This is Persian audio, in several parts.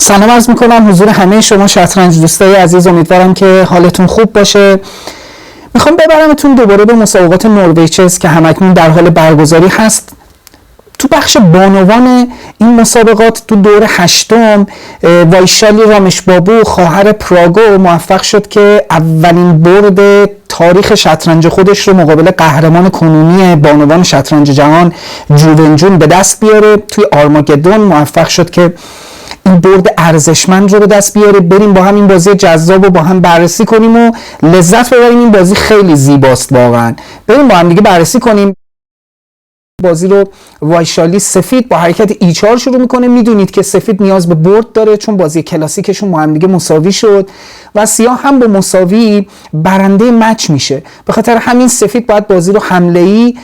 سلام عرض میکنم حضور همه شما شطرنج دوستای عزیز. امیدوارم که حالتون خوب باشه. میخوام ببرمتون دوباره به مسابقات نروژ چس که همکنون در حال برگزاری هست. تو بخش بانوان این مسابقات تو دور هشتم وایشالی رامشبابو خواهر پراگو موفق شد که اولین برد تاریخ شطرنج خودش رو مقابل قهرمان کنونی بانوان شطرنج جهان جوونجون به دست بیاره. توی آرماگدون موفق شد که این برد ارزشمند رو به دست بیاره. بریم با هم این بازی جذاب رو با هم بررسی کنیم و لذت ببریم. این بازی خیلی زیباست واقعا. بریم با هم دیگه بررسی کنیم. بازی رو وایشالی سفید با حرکت E4 شروع میکنه. میدونید که سفید نیاز به برد داره چون بازی کلاسیکشون با هم دیگه مساوی شد و سیاه هم با مساوی برنده مچ میشه. به خاطر همین سفید باید بازی رو حمله‌ای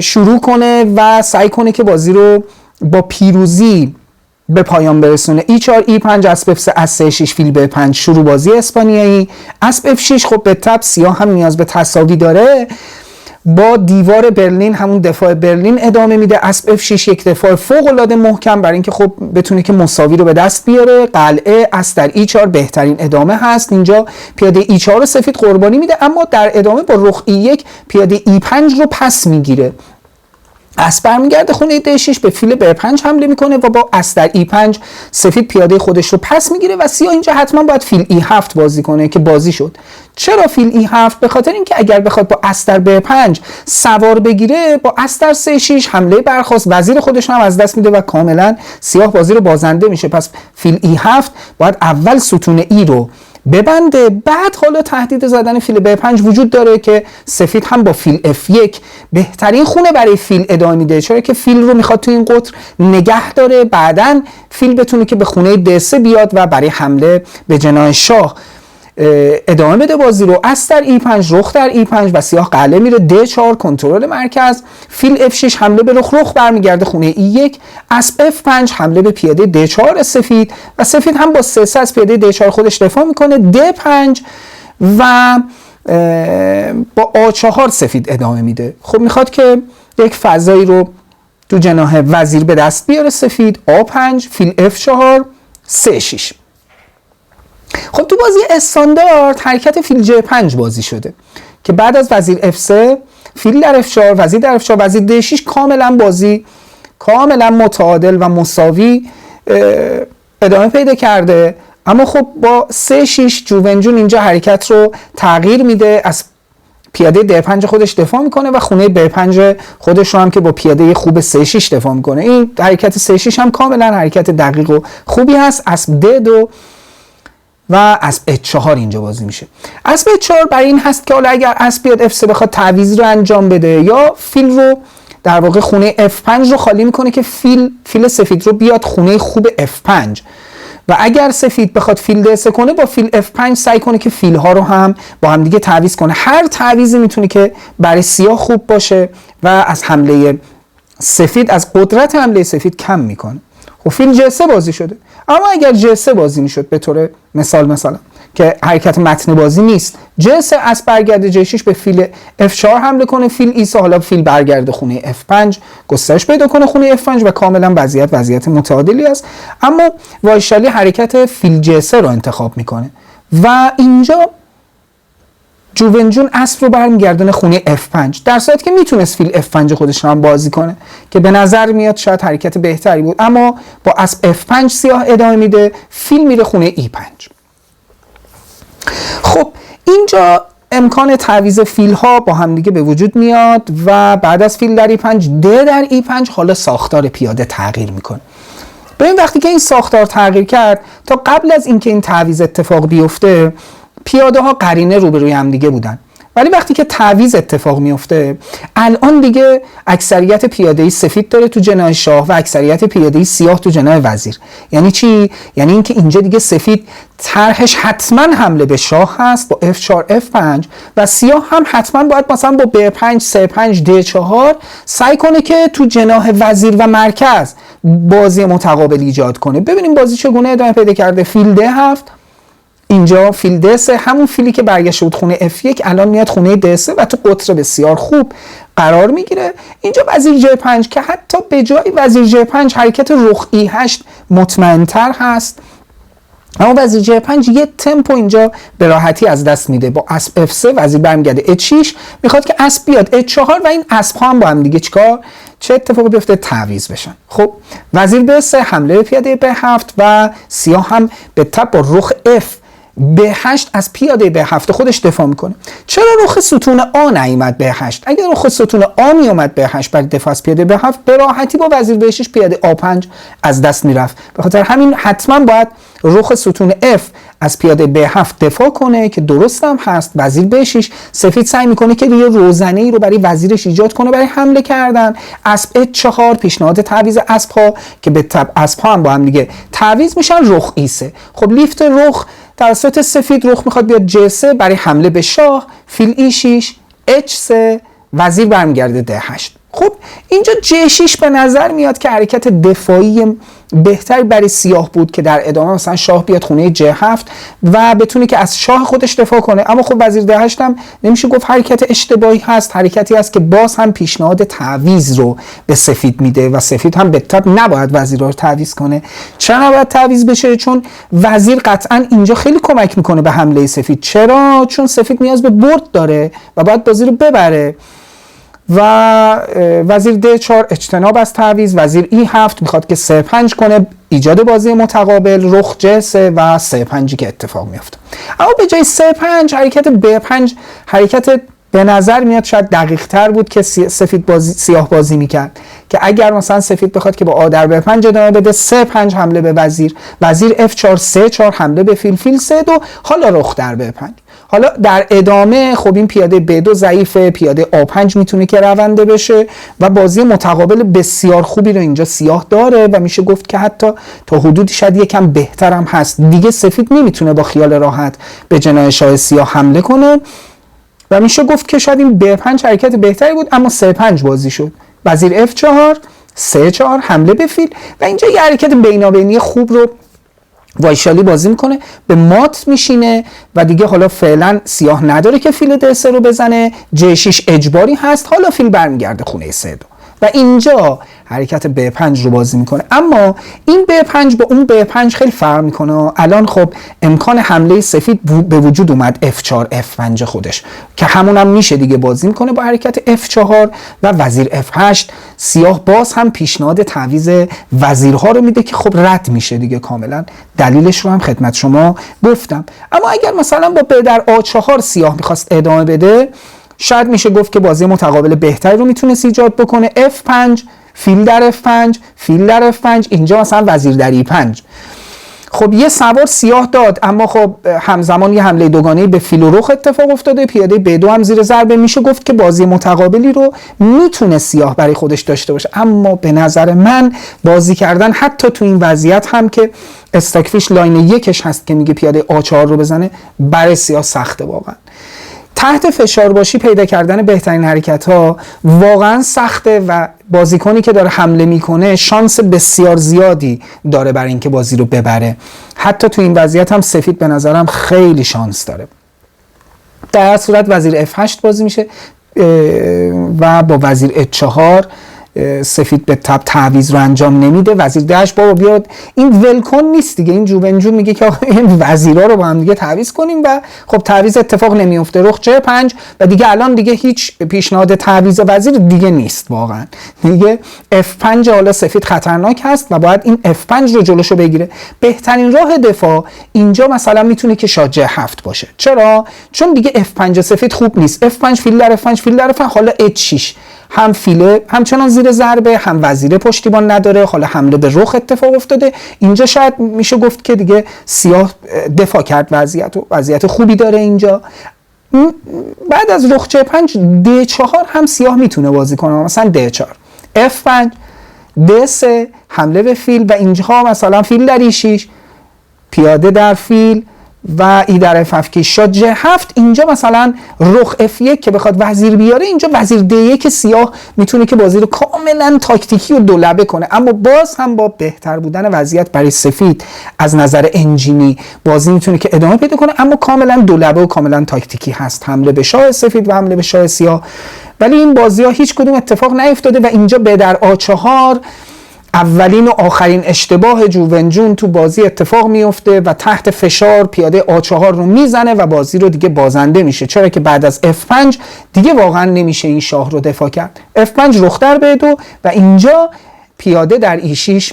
شروع کنه و سعی کنه که بازی رو با پیروزی به پایان برسونه. E4 E5 اسب F3 اسب C6 فیل B5 شروع بازی اسپانیایی. اسب F6 خب به تبع سیاه هم نیاز به تساوی داره. با دیوار برلین همون دفاع برلین ادامه میده. اسب F6 یک دفاع فوق العاده محکم برای اینکه خب بتونه که مساوی رو به دست بیاره. قلعه اسب در E4 بهترین ادامه هست. اینجا پیاده E4 رو سفید قربانی میده اما در ادامه با رخ E1 پیاده E5 رو پس میگیره. اسب برمیگرده خونه D6 به فیل B5 حمله میکنه و با اسب در E5 سفید پیاده خودش رو پس میگیره و سیاه اینجا حتما باید فیل E7 بازی کنه که بازی شد. چرا فیل E7؟ به خاطر اینکه اگر بخواد با اسب در B5 سوار بگیره با اسب در C6 حمله برخاست وزیر خودش هم از دست میده و کاملا سیاه بازی رو بازنده میشه. پس فیل E7 باید اول ستون E رو ببنده، بعد حالا تهدید زدن فیل B5 وجود داره که سفید هم با فیل F1 بهترین خونه برای فیل ادامه میده، چرا که فیل رو میخواد تو این قطر نگه داره، بعداً فیل بتونه که به خونه D3 بیاد و برای حمله به جناح شاه ادامه بده بازی رو. اسب در E5 رخ در E5 و سیاه قلعه میره D4 کنترل مرکز. فیل F6 حمله به رخ برمیگرده خونه E1. اسب F5 حمله به پیاده D4 سفید و سفید هم با C3 از پیاده D4 خودش دفاع میکنه. D5 و با A4 سفید ادامه میده. خب میخواد که یک فضایی رو تو جناح وزیر به دست بیاره سفید. A5 فیل F4 C6. خب تو بازی استاندارد حرکت فیل J5 بازی شده که بعد از وزیر F3 فیل در F4 وزیر در F4 وزیر D6 کاملا بازی کاملا متعادل و مساوی ادامه پیدا کرده. اما خب با C6 جوونجون اینجا حرکت رو تغییر میده، از پیاده D5 خودش دفاع میکنه و خونه B5 خودش رو هم که با پیاده خوب C6 دفاع میکنه. این حرکت C6 هم کاملا حرکت دقیق و خوبی هست. اسب D2 و اسب H4 اینجا بازی میشه. اسب H4 برای این هست که حالا اگر اسب بیاد F3 بخواد تعویض رو انجام بده یا فیل رو در واقع خونه F5 رو خالی میکنه که فیل سفید رو بیاد خونه خوب F5 و اگر سفید بخواد فیل D3 کنه با فیل F5 سعی کنه که فیل ها رو هم با هم دیگه تعویض کنه. هر تعویضی میتونه که برای سیاه خوب باشه و از حمله سفید از قدرت حمله سفید کم میکنه. و فیل J3 بازی شده. اما اگر J3 بازی میشد به طور مثلا که حرکت متن بازی نیست، J3 اسب برگرده J6 به فیل F4 حمله کنه، فیل E3 حالا فیل برگرده خونه F5 گسترش پیدا کنه خونه F5 و کاملا وضعیت متعادلی است. اما وایشالی حرکت فیل J3 رو انتخاب میکنه و اینجا جوونجون اسب رو برمیگردونه خونه F5 در صورتی که میتونست فیل F5 خودش رو هم بازی کنه که به نظر میاد شاید حرکت بهتری بود، اما با اسب F5 سیاه ادامه میده، فیل میره خونه E5. خب اینجا امکان تعویض فیل ها با هم دیگه به وجود میاد و بعد از فیل در E5 D در E5 حالا ساختار پیاده تغییر میکنه. ببین وقتی که این ساختار تغییر کرد تا قبل از اینکه این تعویض اتفاق بیفته پیاده ها قرینه روبروی هم دیگه بودن، ولی وقتی که تعویض اتفاق میفته الان دیگه اکثریت پیاده‌ای سفید داره تو جناح شاه و اکثریت پیاده‌ای سیاه تو جناح وزیر. یعنی چی؟ یعنی اینکه اینجا دیگه سفید طرحش حتما حمله به شاه هست با F4 F5 و سیاه هم حتما باید مثلا با B5 C5 D4 سعی کنه که تو جناح وزیر و مرکز بازی متقابل ایجاد کنه. ببینیم بازی چگونه ادامه پیدا کرده. فیل D7 اینجا فیل D3 همون فیلی که برگشته بود خونه F1 الان میاد خونه D3 و تو قطر بسیار خوب قرار میگیره. اینجا وزیر J5 که حتی به جای وزیر J5 حرکت رخ E8 مطمئن‌تر هست، اما وزیر J5 یه تمپو اینجا به راحتی از دست میده. با اسب F3 وزیر برمیگرده H6، میخواد که اسب بیاد H4 و این اسب ها هم با هم دیگه چه اتفاقی بیفته؟ تعویض بشن. خب وزیر B3 حمله به پیاده B7 و سیاه هم به تب با رخ F B8 از پیاده B7 خودش دفاع میکنه. چرا رخ ستون آ نیامد B8؟ اگر رخ ستون آ میومد B8 برای دفاع از پیاده B7 به راحتی با وزیر B6 پیاده A5 از دست میرفت. به خاطر همین حتما باید رخ ستون F از پیاده B7 دفاع کنه که درست هم هست. وزیر B6 سفید سعی میکنه که دیگه روزنه ای رو برای وزیرش ایجاد کنه برای حمله کردن. اسب H4 پیشنهاد تعویض اسب ها که به تبع اسب ها هم با هم دیگه تعویض میشن. رخ E3. خب لیفت رخ توسط سفید، رخ میخواد بیاد J3 برای حمله به شاه. فیل E6 H3 وزیر برمیگرده D8. خب اینجا J6 به نظر میاد که حرکت دفاعی بهتری برای سیاه بود که در ادامه مثلا شاه بیاد خونه J7 و بتونه که از شاه خودش دفاع کنه. اما خب وزیر D8 هم نمیشه گفت حرکت اشتباهی هست، حرکتی است که باز هم پیشنهاد تعویض رو به سفید میده و سفید هم به طب نباید وزیر رو تعویض کنه. چرا نباید تعویض بشه؟ چون وزیر قطعا اینجا خیلی کمک میکنه به حمله سفید. چرا؟ چون سفید نیاز به برد داره و باید بازی رو ببره. و وزیر D4 اجتناب از تعویض. وزیر E7 میخواد که C5 کنه، ایجاد بازی متقابل. رخ J3 و C5 که اتفاق میفته. اما به جای C5 حرکت B5 حرکت به نظر میاد شاید دقیق تر بود که سفید سیاه بازی میکرد که اگر مثلا سفید بخواد که با آ در B5 ادامه بده، C5 حمله به وزیر، وزیر F4 C4 حمله به فیل، فیل C2، حالا رخ در B5. حالا در ادامه خب این پیاده B2 ضعیفه، پیاده A5 میتونه که رونده بشه و بازی متقابل بسیار خوبی رو اینجا سیاه داره و میشه گفت که حتی تا حدودی شاید یکم بهترم هست. دیگه سفید نمیتونه با خیال راحت به جناح شاه سیاه حمله کنه و میشه گفت که شاید این B5 حرکت بهتری بود. اما C5 بازی شد. وزیر F4 C4 حمله به فیل و اینجا یه حرکت بینابینی خوب رو وایشالی بازی میکنه، به مات میشینه و دیگه حالا فعلا سیاه نداره که فیل D3 رو بزنه. J6 اجباری هست. حالا فیل برمیگرده خونه C2 و اینجا حرکت B5 رو بازی میکنه. اما این B5 با اون B5 خیلی فرق میکنه. الان خب امکان حمله سفید به وجود اومد F4 F5 خودش که همون هم میشه دیگه بازی میکنه با حرکت F4 و وزیر F8. سیاه باز هم پیشنهاد تعویض وزیرها رو میده که خب رد میشه دیگه کاملا. دلیلش رو هم خدمت شما گفتم. اما اگر مثلا با B در A4 سیاه میخواست ادامه بده، شاید میشه گفت که بازی متقابل بهتری رو میتونست ایجاد بکنه. F5 فیل در F5 فیل در F5، اینجا مثلا وزیر در E5. خب یه سوار سیاه داد، اما خب همزمان یه حمله دوگانه‌ای به فیل و رخ اتفاق افتاده. پیاده B2 هم زیر ضربه. میشه گفت که بازی متقابلی رو میتونه سیاه برای خودش داشته باشه. اما به نظر من بازی کردن حتی تو این وضعیت هم که استاکفیش لاین یکش هست که میگه پیاده A4 رو بزنه، برای سیاه سخته. واقعا تحت فشار باشی پیدا کردن بهترین حرکت ها واقعا سخته و بازیکنی که داره حمله میکنه شانس بسیار زیادی داره برای اینکه بازی رو ببره. حتی تو این وضعیت هم سفید به نظرم خیلی شانس داره. در صورت وزیر F8 بازی میشه و با وزیر H4 سفید به تب تعویض رو انجام نمیده. وزیر D8 بابا بیاد، این ولکن نیست دیگه، این جوبنجون میگه که این وزیرها رو با هم دیگه تعویض کنیم و خب تعویض اتفاق نمیفته. رخ J5 و دیگه الان دیگه هیچ پیشنهاد تعویض وزیر دیگه نیست. واقعا دیگه F5 حالا سفید خطرناک هست و باید این F5 رو جلوشو بگیره. بهترین راه دفاع اینجا مثلا میتونه که شاه J7 باشه. چرا؟ چون دیگه F5 سفید خوب نیست. F5 فیل در F5 فیل در F5، حالا H6 هم فیله همچنان زیر ضربه، هم وزیر پشتیبان نداره. حالا حمله به رخ اتفاق افتاده. اینجا شاید میشه گفت که دیگه سیاه دفاع کرد، وضعیت خوبی داره اینجا. بعد از رخ J5 D4 هم سیاه میتونه بازی کنه، مثلا D4 F5 D3 حمله به فیل و اینجا مثلا فیل در E6 پیاده در فیل و ای در F7 کیش شاه J7. اینجا مثلا رخ F1 که بخواد وزیر بیاره، اینجا وزیر D1 سیاه میتونه که بازی رو کاملا تاکتیکی و دولبه کنه، اما باز هم با بهتر بودن وضعیت برای سفید از نظر انجینی بازی میتونه که ادامه پیدا کنه، اما کاملا دولبه و کاملا تاکتیکی هست، حمله به شاه سفید و حمله به شاه سیاه. ولی این بازی ها هیچ کدوم اتفاق نیفتاده و اینجا ب در A4 اولین و آخرین اشتباه جوونجون تو بازی اتفاق میفته و تحت فشار پیاده A4 رو میزنه و بازی رو دیگه بازنده میشه، چرا که بعد از F5 دیگه واقعا نمیشه این شاه رو دفاع کرد. F5 رخ در B2 و اینجا پیاده در E6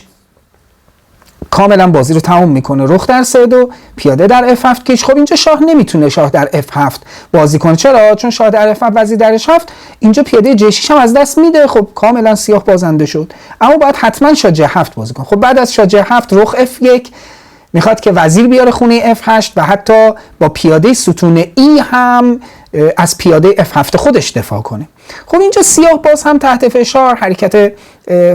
کاملا بازی رو تموم میکنه، رخ در C2 پیاده در F7 کیش. خب اینجا شاه نمیتونه شاه در F7 بازی کنه، چرا؟ چون شاه در F7 وزیر در H7، اینجا پیاده J6 هم از دست میده، خب کاملا سیاه بازنده شد، اما باید حتما شاه J7 بازی کنه. خب بعد از شاه J7 رخ F1 میخواد که وزیر بیاره خونه F8 و حتی با پیاده ستون E هم از پیاده F7 خودش دفاع کنه. خب اینجا سیاه باز هم تحت فشار حرکت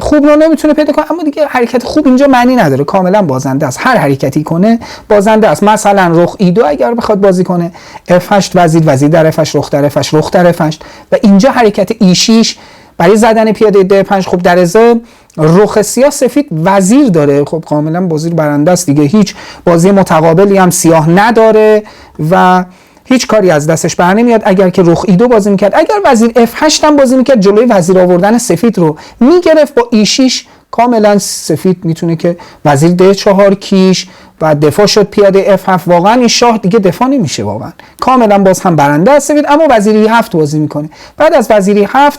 خوب رو نمیتونه پیدا کنه، اما دیگه حرکت خوب اینجا معنی نداره، کاملا بازنده است، هر حرکتی کنه بازنده است. مثلا رخ E2 اگر بخواد بازی کنه F8 وزیر در F8 رخ در F8 رخ در F8 و اینجا حرکت E6 برای زدن پیاده D5. خب در ازای رخ سیاه سفید وزیر داره، خب کاملا بازی برنده است دیگه، هیچ بازی متقابلی هم سیاه نداره و هیچ کاری از دستش بر نمیاد. اگر که رخ E2 بازی میکرد، اگر وزیر F8 هم بازی میکرد، جلوی وزیر آوردن سفید رو میگرفت با E6، کاملا سفید میتونه که وزیر D4 کیش و دفاع شد پیاده F7. واقعا این شاه دیگه دفاع نمیشه، واقعا کاملا باز هم برنده است سفید، اما وزیر E7 بازی میکنه. بعد از وزیر E7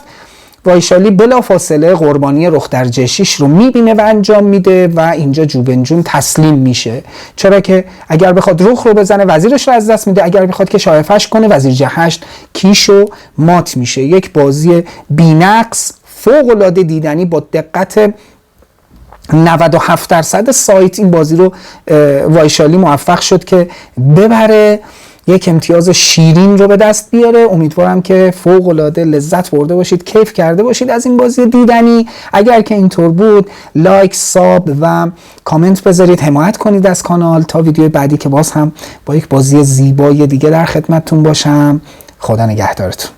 وایشالی بلا فاصله قربانی رخ در J6 رو میبینه و انجام میده و اینجا جوونجون تسلیم میشه، چرا که اگر بخواد رخ رو بزنه وزیرش رو از دست میده، اگر بخواد که شاه F8 کنه وزیر J8 کیشو مات میشه. یک بازی بی‌نقص فوق العاده دیدنی با دقت 97% سایت این بازی رو وایشالی موفق شد که ببره، یک امتیاز شیرین رو به دست بیاره. امیدوارم که فوق العاده لذت برده باشید، کیف کرده باشید از این بازی دیدنی. اگر که اینطور بود لایک، ساب و کامنت بذارید، حمایت کنید از کانال تا ویدیو بعدی که باز هم با یک بازی زیبای دیگه در خدمتتون باشم. خدا نگهدارتون.